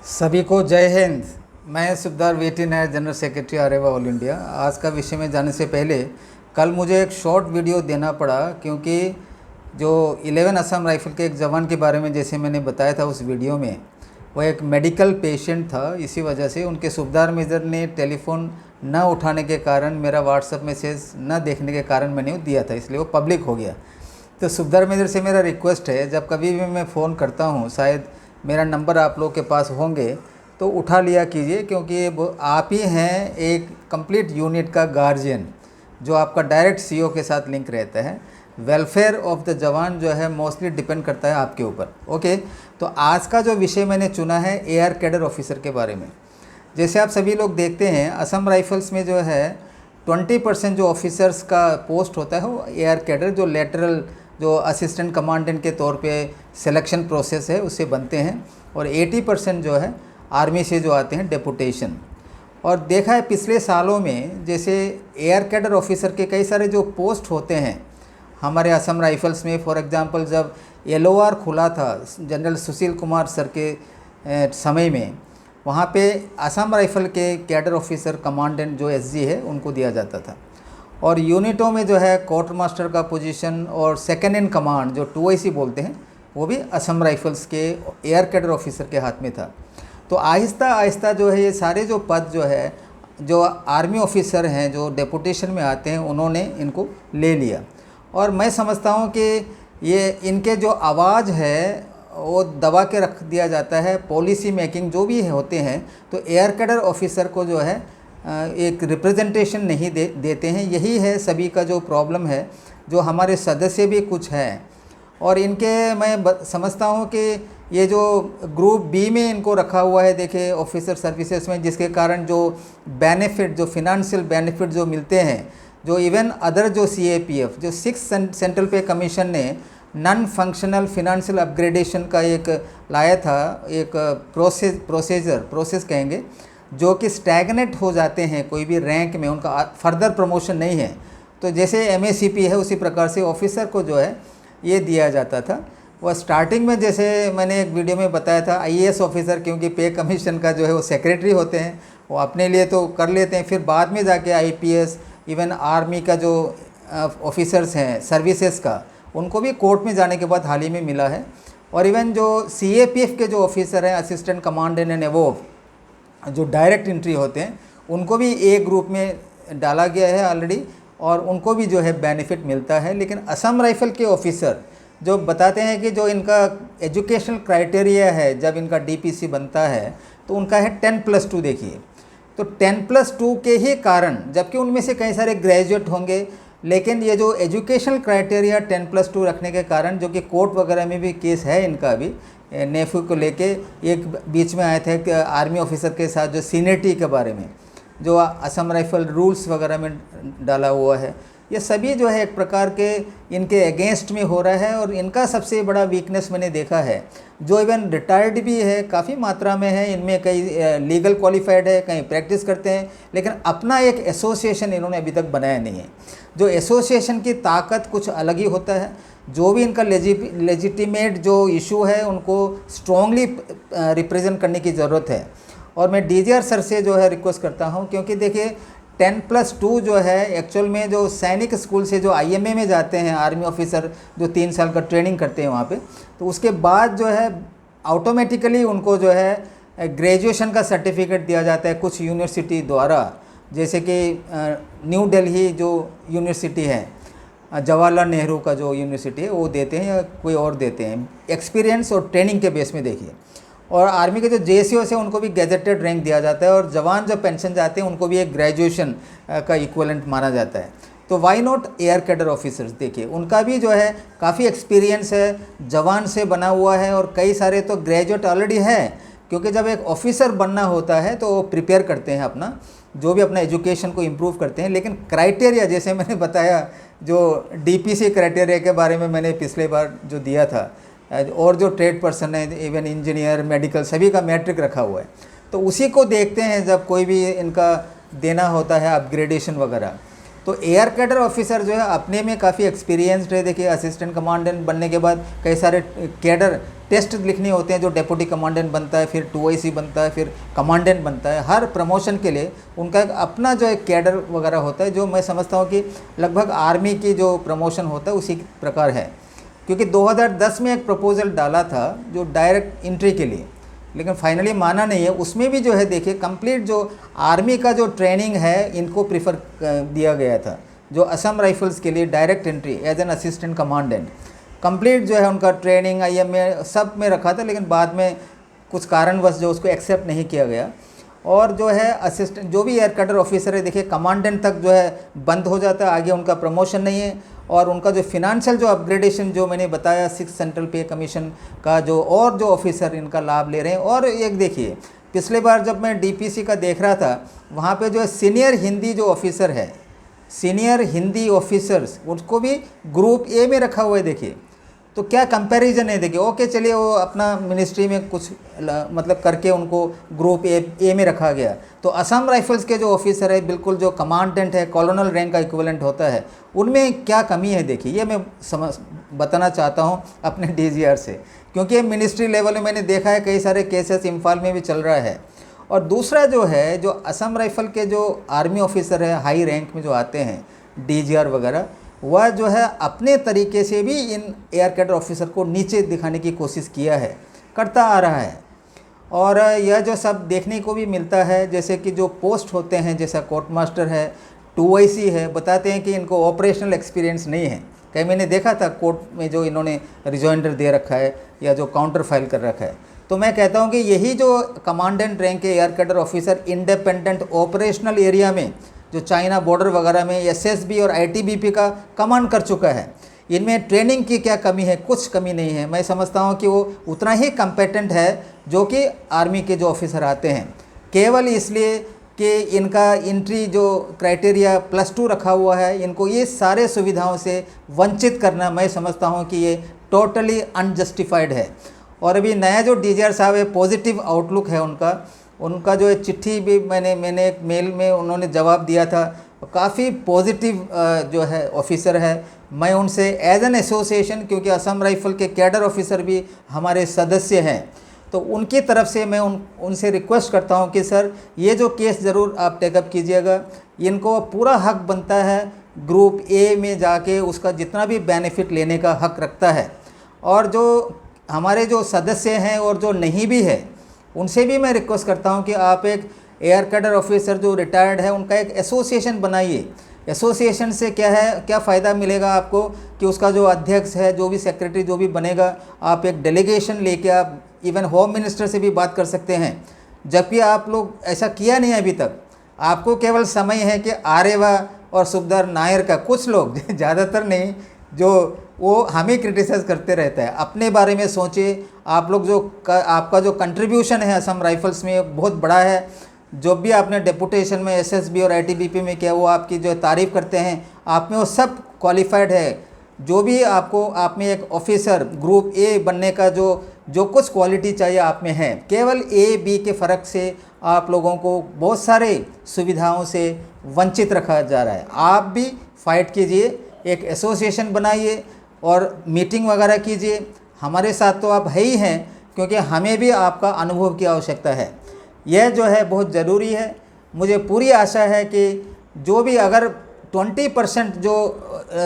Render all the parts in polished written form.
सभी को जय हिंद। मैं सुखदार वेटी नायर, जनरल सेक्रेटरी आरेवा ऑल इंडिया। आज का विषय में जाने से पहले कल मुझे एक शॉर्ट वीडियो देना पड़ा, क्योंकि जो 11 असम राइफल के एक जवान के बारे में जैसे मैंने बताया था उस वीडियो में, वो एक मेडिकल पेशेंट था। इसी वजह से उनके सूबेदार मेजर ने टेलीफोन न उठाने के कारण, मेरा व्हाट्सएप मैसेज न देखने के कारण मैंने वो दिया था, इसलिए वो पब्लिक हो गया। तो सूबेदार मेजर से मेरा रिक्वेस्ट है, जब कभी भी मैं फ़ोन करता हूँ, शायद मेरा नंबर आप लोग के पास होंगे तो उठा लिया कीजिए, क्योंकि वो आप ही हैं एक कंप्लीट यूनिट का गार्जियन, जो आपका डायरेक्ट सीओ के साथ लिंक रहता है। वेलफेयर ऑफ द जवान जो है मोस्टली डिपेंड करता है आपके ऊपर। ओके, तो आज का जो विषय मैंने चुना है एआर कैडर ऑफिसर के बारे में। जैसे आप सभी लोग देखते हैं, असम राइफल्स में जो है 20% जो ऑफिसर्स का पोस्ट होता है वो एआर कैडर, जो लेटरल जो असिस्टेंट कमांडेंट के तौर पे सिलेक्शन प्रोसेस है उससे बनते हैं, और 80% जो है आर्मी से जो आते हैं डेपुटेशन। और देखा है पिछले सालों में, जैसे एयर कैडर ऑफिसर के कई सारे जो पोस्ट होते हैं हमारे असम राइफल्स में। फॉर एग्जांपल, जब LOR खुला था जनरल सुशील कुमार सर के समय में, वहाँ पे असम राइफल के कैडर ऑफिसर कमांडेंट जो SG है उनको दिया जाता था। और यूनिटों में जो है क्वार्टर मास्टर का पोजीशन और सेकंड इन कमांड जो 2IC बोलते हैं, वो भी असम राइफल्स के एयर कैडर ऑफिसर के हाथ में था। तो आहिस्ता आहिस्ता जो है ये सारे जो पद जो है, जो आर्मी ऑफिसर हैं जो डेपुटेशन में आते हैं, उन्होंने इनको ले लिया। और मैं समझता हूँ कि ये इनके जो आवाज़ है वो दबा के रख दिया जाता है। पॉलिसी मेकिंग जो भी होते हैं, तो एयर कैडर ऑफिसर को जो है एक रिप्रेजेंटेशन नहीं देते हैं। यही है सभी का जो प्रॉब्लम है, जो हमारे सदस्य भी कुछ हैं। और इनके मैं समझता हूँ कि ये जो ग्रुप बी में इनको रखा हुआ है, देखिए ऑफिसर सर्विसेज में, जिसके कारण जो बेनिफिट, जो फिनंशियल बेनिफिट जो मिलते हैं, जो इवन अदर जो CAPF, जो 6 सेंट्रल पे कमीशन ने नॉन फंक्शनल फिनंशियल अपग्रेडेशन का एक लाया था, एक प्रोसेस कहेंगे, जो कि स्टैगनेट हो जाते हैं कोई भी रैंक में, उनका फर्दर प्रमोशन नहीं है। तो जैसे MACP है उसी प्रकार से ऑफिसर को जो है ये दिया जाता था। वह स्टार्टिंग में, जैसे मैंने एक वीडियो में बताया था, IAS ऑफिसर, क्योंकि पे कमीशन का जो है वो सेक्रेटरी होते हैं, वो अपने लिए तो कर लेते हैं, फिर बाद में जाके IPS, इवन आर्मी का जो ऑफिसर्स हैं सर्विसेज का, उनको भी कोर्ट में जाने के बाद हाल ही में मिला है। और इवन जो CAPF के जो ऑफिसर हैं, असिस्टेंट कमांडेंट एंड अबोव, जो डायरेक्ट एंट्री होते हैं, उनको भी एक ग्रुप में डाला गया है ऑलरेडी, और उनको भी जो है बेनिफिट मिलता है। लेकिन असम राइफल के ऑफिसर जो बताते हैं कि जो इनका एजुकेशनल क्राइटेरिया है, जब इनका DPC बनता है तो उनका है 10+2। देखिए, तो 10+2 के ही कारण, जबकि उनमें से कई सारे ग्रेजुएट होंगे, लेकिन ये जो एजुकेशनल क्राइटेरिया 10+2 रखने के कारण, जो कि कोर्ट वगैरह में भी केस है इनका भी, नेफू को लेके एक बीच में आए थे कि आर्मी ऑफिसर के साथ जो सीनियरिटी के बारे में जो असम राइफल रूल्स वगैरह में डाला हुआ है, ये सभी जो है एक प्रकार के इनके अगेंस्ट में हो रहा है। और इनका सबसे बड़ा वीकनेस मैंने देखा है, जो इवन रिटायर्ड भी है, काफ़ी मात्रा में है, इनमें कई लीगल क्वालिफाइड है, कहीं प्रैक्टिस करते हैं, लेकिन अपना एक एसोसिएशन इन्होंने अभी तक बनाया नहीं है। जो एसोसिएशन की ताकत कुछ अलग ही होता है। जो भी इनका लेजिटिमेट जो इशू है, उनको स्ट्रॉन्गली रिप्रेजेंट करने की ज़रूरत है। और मैं DGR सर से जो है रिक्वेस्ट करता हूं, क्योंकि देखिए 10+2 जो है एक्चुअल में जो सैनिक स्कूल से जो IMA में जाते हैं आर्मी ऑफिसर, जो 3 साल का ट्रेनिंग करते हैं वहाँ पे, तो उसके बाद जो है ऑटोमेटिकली उनको जो है ग्रेजुएशन का सर्टिफिकेट दिया जाता है कुछ यूनिवर्सिटी द्वारा। जैसे कि न्यू दिल्ली जो यूनिवर्सिटी है, जवाहरलाल नेहरू का जो यूनिवर्सिटी है, वो देते हैं, या कोई और देते हैं, एक्सपीरियंस और ट्रेनिंग के बेस में। देखिए, और आर्मी के जो JCO से उनको भी गैजेटेड रैंक दिया जाता है, और जवान जब पेंशन जाते हैं उनको भी एक ग्रेजुएशन का इक्विवेलेंट माना जाता है। तो why not air cadre officers? देखिए, उनका भी जो है काफ़ी एक्सपीरियंस है, जवान से बना हुआ है, और कई सारे तो ग्रेजुएट ऑलरेडी है, क्योंकि जब एक ऑफिसर बनना होता है तो वो प्रिपेयर करते हैं अपना, जो भी अपना एजुकेशन को इम्प्रूव करते हैं। लेकिन क्राइटेरिया, जैसे मैंने बताया, जो DPC क्राइटेरिया के बारे में मैंने पिछले बार जो दिया था, और जो ट्रेड पर्सन है, इवन इंजीनियर, मेडिकल, सभी का मैट्रिक रखा हुआ है, तो उसी को देखते हैं जब कोई भी इनका देना होता है अपग्रेडेशन वगैरह। तो एयर कैडर ऑफिसर जो है अपने में काफ़ी एक्सपीरियंस्ड है। देखिए असिस्टेंट कमांडेंट बनने के बाद कई सारे कैडर टेस्ट लिखने होते हैं, जो डेप्यूटी कमांडेंट बनता है, फिर 2IC बनता है, फिर कमांडेंट बनता है। हर प्रमोशन के लिए उनका एक अपना जो एक कैडर वगैरह होता है, जो मैं समझता हूँ कि लगभग आर्मी की जो प्रमोशन होता है उसी प्रकार है। क्योंकि 2010 में एक प्रपोज़ल डाला था जो डायरेक्ट एंट्री के लिए, लेकिन फाइनली माना नहीं है। उसमें भी जो है देखिए कंप्लीट जो आर्मी का जो ट्रेनिंग है इनको प्रीफर दिया गया था, जो असम राइफल्स के लिए direct entry as an assistant commandant complete जो है उनका ट्रेनिंग IM में सब में रखा था, लेकिन बाद में कुछ कारणवश जो उसको एक्सेप्ट नहीं किया गया। और जो है असिस्टेंट जो भी एयर कैडर ऑफिसर है देखिए कमांडेंट तक जो है बंद हो जाता है, आगे उनका प्रमोशन नहीं है। और उनका जो फिनेंशियल जो अपग्रेडेशन जो मैंने बताया 6 सेंट्रल पे कमीशन का जो और जो ऑफिसर इनका लाभ ले रहे हैं। और एक देखिए पिछले बार जब मैं DPC का देख रहा था, वहाँ पे जो है सीनियर हिंदी जो ऑफिसर है, सीनियर हिंदी ऑफिसर्स, उसको भी ग्रुप A में रखा हुआ है। देखिए तो क्या कंपैरिजन है। देखिए ओके चलिए वो अपना मिनिस्ट्री में कुछ मतलब करके उनको ग्रुप A में रखा गया, तो असम राइफल्स के जो ऑफिसर है बिल्कुल जो कमांडेंट है, कॉलोनल रैंक का इक्विवेलेंट होता है, उनमें क्या कमी है देखिए, ये मैं बताना चाहता हूँ अपने DGR से। क्योंकि ये मिनिस्ट्री लेवल में मैंने देखा है कई सारे केसेस इम्फाल में भी चल रहा है। और दूसरा जो है जो असम राइफल के जो आर्मी ऑफिसर है हाई रैंक में जो आते हैं DGR वगैरह, वह जो है अपने तरीके से भी इन एयर कैडर ऑफिसर को नीचे दिखाने की कोशिश किया है, करता आ रहा है। और यह जो सब देखने को भी मिलता है, जैसे कि जो पोस्ट होते हैं जैसा कोर्ट मास्टर है, 2IC है, बताते हैं कि इनको ऑपरेशनल एक्सपीरियंस नहीं है। कहीं मैंने देखा था कोर्ट में जो इन्होंने रिजॉइंडर दे रखा है या जो काउंटर फाइल कर रखा है। तो मैं कहता हूँ कि यही जो कमांडेंट रैंक के air cadre officer independent operational area में जो चाइना बॉर्डर वगैरह में SSB और ITBP का कमांड कर चुका है, इनमें ट्रेनिंग की क्या कमी है? कुछ कमी नहीं है। मैं समझता हूँ कि वो उतना ही कम्पेटेंट है जो कि आर्मी के जो ऑफिसर आते हैं, केवल इसलिए कि इनका एंट्री जो क्राइटेरिया +2 रखा हुआ है, इनको ये सारे सुविधाओं से वंचित करना मैं समझता हूँ कि ये टोटली अनजस्टिफाइड है। और अभी नया जो DGR साहब है, पॉजिटिव आउटलुक है उनका जो है चिट्ठी भी मैंने एक मेल में उन्होंने जवाब दिया था, काफ़ी पॉजिटिव जो है ऑफिसर है। मैं उनसे एज एन एसोसिएशन, क्योंकि असम राइफल के कैडर ऑफिसर भी हमारे सदस्य हैं, तो उनकी तरफ से मैं उनसे रिक्वेस्ट करता हूं कि सर ये जो केस ज़रूर आप टेकअप कीजिएगा। इनको पूरा हक बनता है ग्रुप A में जाके उसका जितना भी बेनिफिट लेने का हक रखता है। और जो हमारे जो सदस्य हैं और जो नहीं भी है, उनसे भी मैं रिक्वेस्ट करता हूं कि आप एक एयर कैडर ऑफिसर जो रिटायर्ड है उनका एक एसोसिएशन बनाइए। एसोसिएशन से क्या है, क्या फ़ायदा मिलेगा आपको कि उसका जो अध्यक्ष है, जो भी सेक्रेटरी जो भी बनेगा, आप एक डेलीगेशन लेके आप इवन होम मिनिस्टर से भी बात कर सकते हैं, जबकि आप लोग ऐसा किया नहीं है अभी तक। आपको केवल समय है कि आरेवा और सुखदार नायर का कुछ लोग ज़्यादातर नहीं, जो वो हमें क्रिटिसाइज़ करते रहता है, अपने बारे में सोचिए। आप लोग जो आपका जो कंट्रीब्यूशन है असम राइफल्स में बहुत बड़ा है, जो भी आपने डेपुटेशन में SSB और ITBP में किया वो आपकी जो तारीफ़ करते हैं, आप में वो सब क्वालिफाइड है। जो भी आपको आप में एक ऑफिसर ग्रुप A बनने का जो कुछ क्वालिटी चाहिए आप में है, केवल A B के फ़र्क से आप लोगों को बहुत सारे सुविधाओं से वंचित रखा जा रहा है। आप भी फाइट कीजिए, एक एसोसिएशन बनाइए और मीटिंग वगैरह कीजिए। हमारे साथ तो आप है ही हैं, क्योंकि हमें भी आपका अनुभव की आवश्यकता है। यह जो है बहुत ज़रूरी है। मुझे पूरी आशा है कि जो भी अगर 20%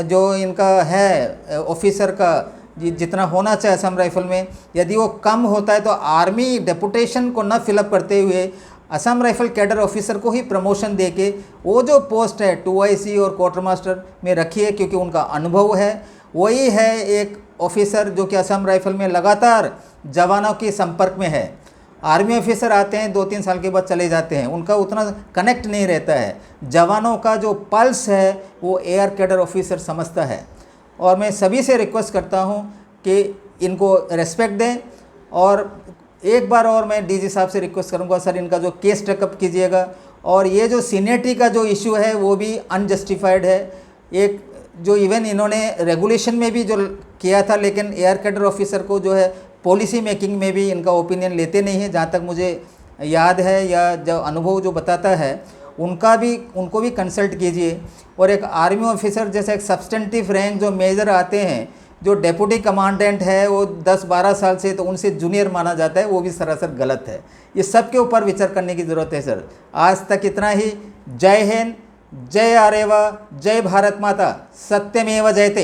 जो इनका है ऑफिसर का जितना होना चाहिए असम राइफल में, यदि वो कम होता है तो आर्मी डेपुटेशन को न फिलअप करते हुए असम राइफल कैडर ऑफिसर को ही प्रमोशन देके वो जो पोस्ट है 2IC और क्वार्टर मास्टर में रखिए, क्योंकि उनका अनुभव है। वही है एक ऑफिसर जो कि असम राइफल में लगातार जवानों के संपर्क में है। आर्मी ऑफिसर आते हैं 2-3 साल के बाद चले जाते हैं, उनका उतना कनेक्ट नहीं रहता है। जवानों का जो पल्स है वो एयर कैडर ऑफिसर समझता है। और मैं सभी से रिक्वेस्ट करता हूं कि इनको रेस्पेक्ट दें। और एक बार और मैं DG साहब से रिक्वेस्ट करूंगा, सर इनका जो केस टेकअप कीजिएगा। और ये जो सीनियरिटी का जो इशू है वो भी अनजस्टिफाइड है। एक जो इवन इन्होंने रेगुलेशन में भी जो किया था, लेकिन एयर कैडर ऑफिसर को जो है पॉलिसी मेकिंग में भी इनका ओपिनियन लेते नहीं है, जहाँ तक मुझे याद है या जो अनुभव जो बताता है। उनको भी कंसल्ट कीजिए। और एक आर्मी ऑफिसर जैसे एक सब्सटेंटिव रैंक जो मेजर आते हैं, जो डेप्यूटी कमांडेंट है वो 10-12 साल से, तो उनसे जूनियर माना जाता है, वो भी सरासर गलत है। ये सब के ऊपर विचार करने की ज़रूरत है सर। आज तक इतना ही। जय हिंद, जय आरेवा, जय भारत माता, सत्यमेव जयते।